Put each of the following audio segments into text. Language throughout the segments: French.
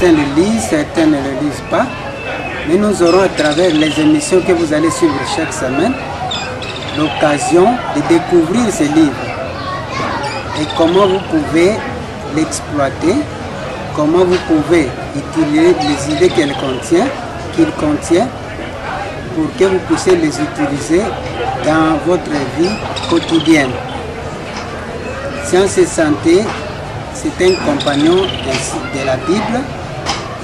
certains le lisent, certains ne le lisent pas. Mais nous aurons à travers les émissions que vous allez suivre chaque semaine l'occasion de découvrir ce livre et comment vous pouvez l'exploiter, comment vous pouvez utiliser les idées qu'il contient pour que vous puissiez les utiliser dans votre vie quotidienne. Science et santé, c'est un compagnon de la Bible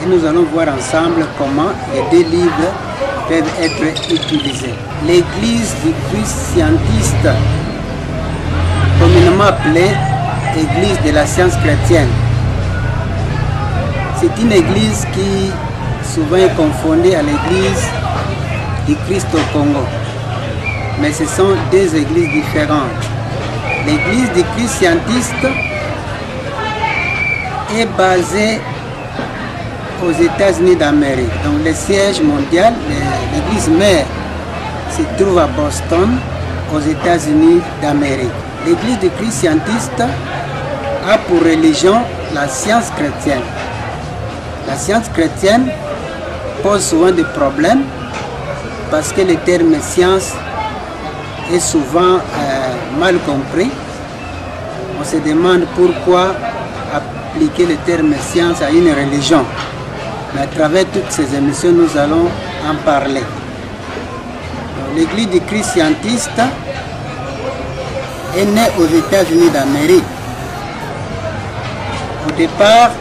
et nous allons voir ensemble comment les deux livres peuvent être utilisés. L'Église du Christ scientiste, communément appelée Église de la science chrétienne, c'est une église qui souvent est confondue à l'Église du Christ au Congo. Mais ce sont deux églises différentes. L'Église du Christ scientiste est basée aux États-Unis d'Amérique. Donc le siège mondial, l'église mère, se trouve à Boston, aux États-Unis d'Amérique. L'Église du Christ scientiste a pour religion la science chrétienne. La science chrétienne pose souvent des problèmes parce que le terme science est souvent mal compris. On se demande pourquoi appliquer le terme science à une religion. Mais à travers toutes ces émissions, nous allons en parler. L'Église du Christ scientiste est née aux États-Unis d'Amérique. Au départ,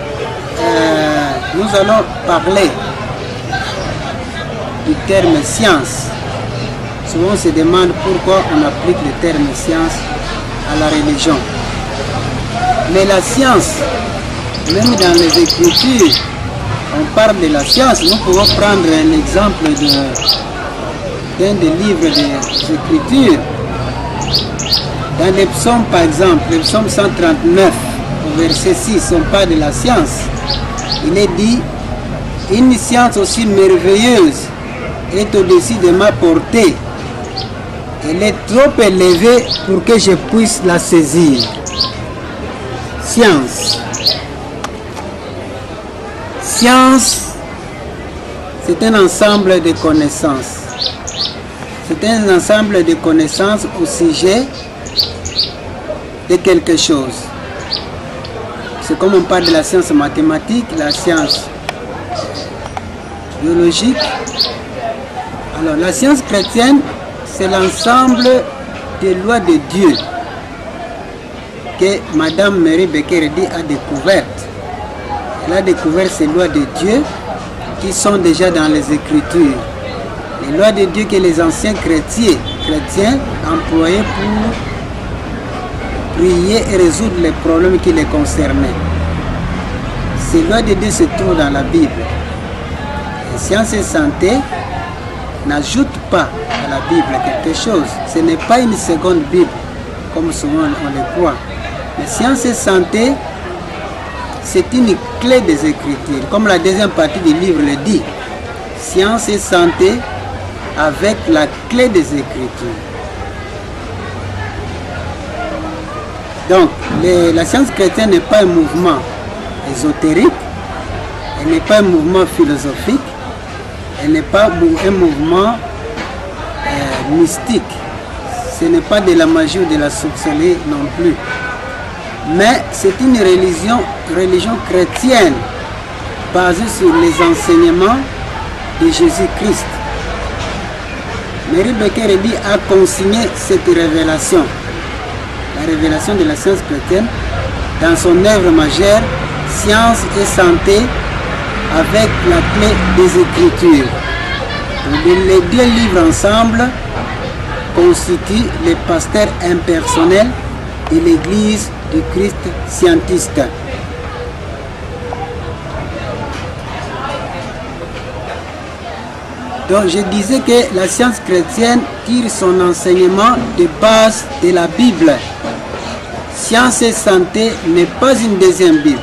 nous allons parler du terme science. Souvent on se demande pourquoi on applique le terme science à la religion. Mais la science, même dans les Écritures, on parle de la science. Nous pouvons prendre un exemple d'un des livres des Écritures. Dans les psaumes, par exemple, le psaume 139, au verset 6, on parle de la science. Il est dit, une science aussi merveilleuse est au-dessus de ma portée. Elle est trop élevée pour que je puisse la saisir. Science. Science, c'est un ensemble de connaissances. C'est un ensemble de connaissances au sujet de quelque chose. C'est comme on parle de la science mathématique, la science biologique. Alors la science chrétienne, c'est l'ensemble des lois de Dieu que Madame Mary Bekeredi a découvertes. Elle a découvert ces lois de Dieu qui sont déjà dans les Écritures. Les lois de Dieu que les anciens chrétiens employaient pour prier et résoudre les problèmes qui les concernaient. Ces lois de Dieu se trouvent dans la Bible. Et science et santé n'ajoutent pas à la Bible quelque chose. Ce n'est pas une seconde Bible, comme souvent on le croit. Mais science et santé, c'est une clé des Écritures, comme la deuxième partie du livre le dit. Science et santé avec la clé des Écritures. Donc, la science chrétienne n'est pas un mouvement ésotérique, elle n'est pas un mouvement philosophique, elle n'est pas un mouvement mystique. Ce n'est pas de la magie ou de la sorcellerie non plus. Mais c'est une religion chrétienne basée sur les enseignements de Jésus-Christ. Mary Bekeredi a consigné cette révélation, la révélation de la science chrétienne, dans son œuvre majeure, Science et santé, avec la clé des Écritures. Les deux livres ensemble constituent le pasteur impersonnel de l'Église du Christ scientiste. Donc je disais que la science chrétienne tire son enseignement de base de la Bible. Science et santé n'est pas une deuxième Bible.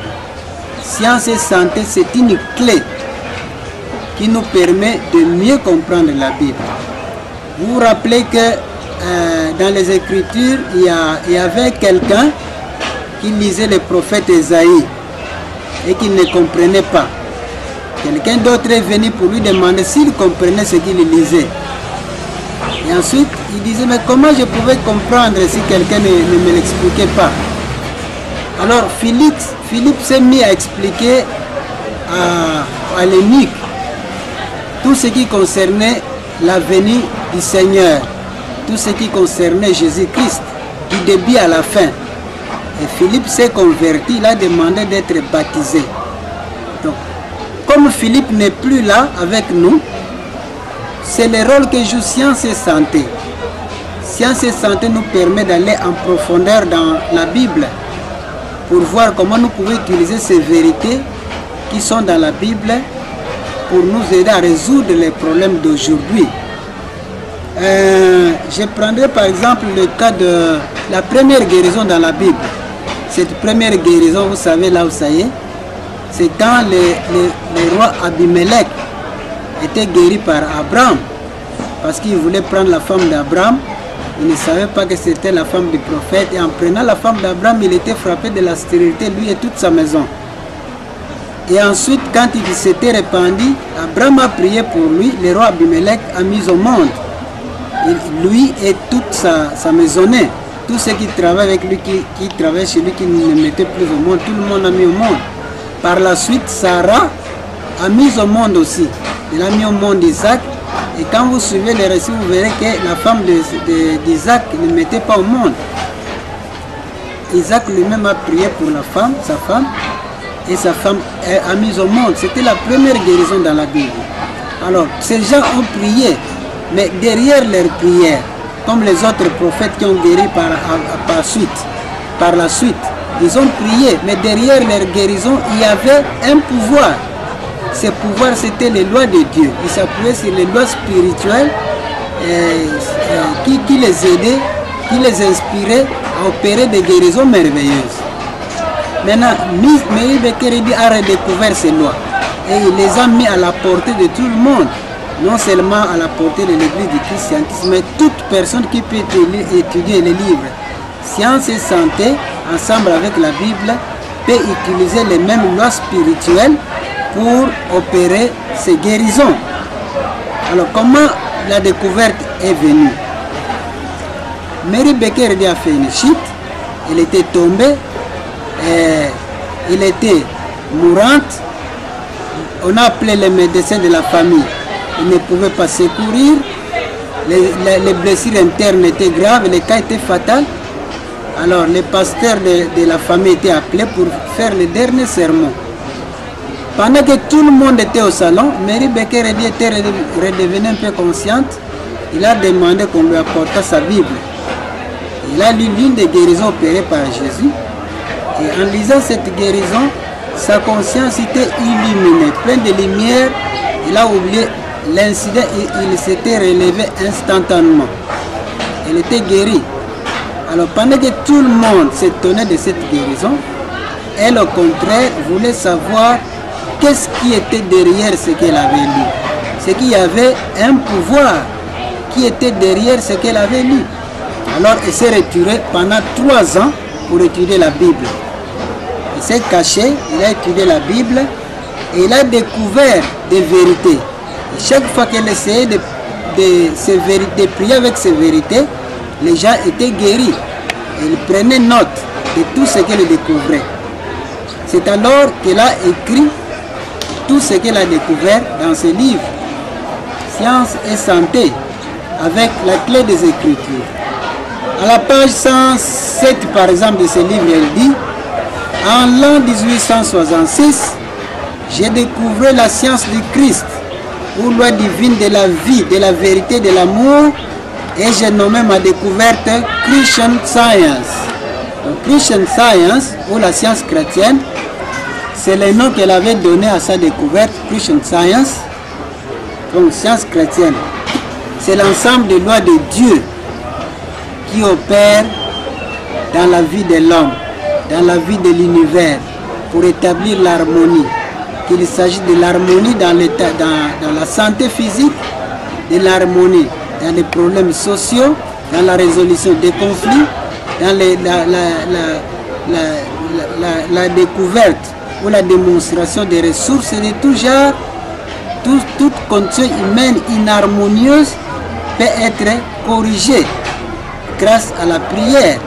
Science et santé, c'est une clé qui nous permet de mieux comprendre la Bible. Vous vous rappelez que dans les Écritures, il y avait quelqu'un qui lisait le prophète Ésaïe et qui ne comprenait pas. Quelqu'un d'autre est venu pour lui demander s'il comprenait ce qu'il lisait. Et ensuite, il disait, mais comment je pouvais comprendre si quelqu'un ne me l'expliquait pas? Alors Philippe s'est mis à expliquer à l'eunuque tout ce qui concernait la venue du Seigneur, tout ce qui concernait Jésus-Christ, du début à la fin. Et Philippe s'est converti, il a demandé d'être baptisé. Donc, comme Philippe n'est plus là avec nous, c'est le rôle que joue Science et Santé. Science et Santé nous permet d'aller en profondeur dans la Bible pour voir comment nous pouvons utiliser ces vérités qui sont dans la Bible pour nous aider à résoudre les problèmes d'aujourd'hui. Je prendrai par exemple le cas de la première guérison dans la Bible. Cette première guérison, vous savez là où ça y est, c'est quand le roi Abimelech était guéri par Abraham, parce qu'il voulait prendre la femme d'Abraham. Il ne savait pas que c'était la femme du prophète, et en prenant la femme d'Abraham, il était frappé de la stérilité, lui et toute sa maison. Et ensuite, quand il s'était répandu, Abraham a prié pour lui, le roi Abimelech a mis au monde. Et lui et toute sa maisonnée, tous ceux qui travaillent avec lui, qui travaillent chez lui, qui ne mettaient plus au monde, tout le monde a mis au monde. Par la suite, Sarah a mis au monde aussi. Il a mis au monde Isaac. Et quand vous suivez les récits, vous verrez que la femme d'Isaac ne mettait pas au monde. Isaac lui-même a prié pour sa femme, et sa femme a mis au monde. C'était la première guérison dans la Bible. Alors, ces gens ont prié, mais derrière leur prière, comme les autres prophètes qui ont guéri par la suite, ils ont prié, mais derrière leur guérison, il y avait un pouvoir. Ce pouvoir, c'était les lois de Dieu. Ils s'appuyaient sur les lois spirituelles qui les aidaient, qui les inspiraient à opérer des guérisons merveilleuses. Maintenant, Meir Bekeredi a redécouvert ces lois et il les a mis à la portée de tout le monde. Non seulement à la portée de l'église du christianisme, mais toute personne qui peut étudier les livres Science et Santé, ensemble avec la Bible, peut utiliser les mêmes lois spirituelles pour opérer ces guérisons. Alors, comment la découverte est venue? Meir Bekeredi a fait une chute, elle était tombée, elle était mourante. On a appelé les médecins de la famille. Ils ne pouvaient pas secourir. Les blessures internes étaient graves, les cas étaient fatals. Alors, les pasteurs de la famille étaient appelés pour faire le dernier sermon. Pendant que tout le monde était au salon, Meir Bekeredi était redevenue un peu consciente. Il a demandé qu'on lui apporte sa Bible. Il a lu l'une des guérisons opérées par Jésus. Et en lisant cette guérison, sa conscience était illuminée, pleine de lumière. Il a oublié l'incident et il s'était relevé instantanément. Elle était guérie. Alors pendant que tout le monde s'étonnait de cette guérison, elle au contraire voulait savoir qu'est-ce qui était derrière ce qu'elle avait lu. C'est qu'il y avait un pouvoir qui était derrière ce qu'elle avait lu. Alors elle s'est retirée pendant 3 ans pour étudier la Bible. Il s'est caché, il a étudié la Bible et il a découvert des vérités. Et chaque fois qu'elle essayait de prier avec ces vérités, les gens étaient guéris. Et il prenait note de tout ce qu'elle découvrait. C'est alors qu'elle a écrit tout ce qu'elle a découvert dans ce livre, Science et Santé, avec la clé des Écritures. À la page 107, par exemple, de ce livre, elle dit: en l'an 1866, j'ai découvert la science du Christ, ou loi divine de la vie, de la vérité, de l'amour, et j'ai nommé ma découverte Christian Science. Donc, Christian Science, ou la science chrétienne, c'est le nom qu'elle avait donné à sa découverte, Christian Science, donc science chrétienne. C'est l'ensemble des lois de Dieu qui opèrent dans la vie de l'homme, dans la vie de l'univers, pour établir l'harmonie. Qu'il s'agit de l'harmonie dans la santé physique, de l'harmonie dans les problèmes sociaux, dans la résolution des conflits, dans la découverte ou la démonstration des ressources de tout genre toute condition humaine inharmonieuse peut être corrigée grâce à la prière.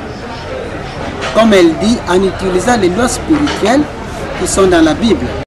Comme elle dit, en utilisant les lois spirituelles qui sont dans la Bible.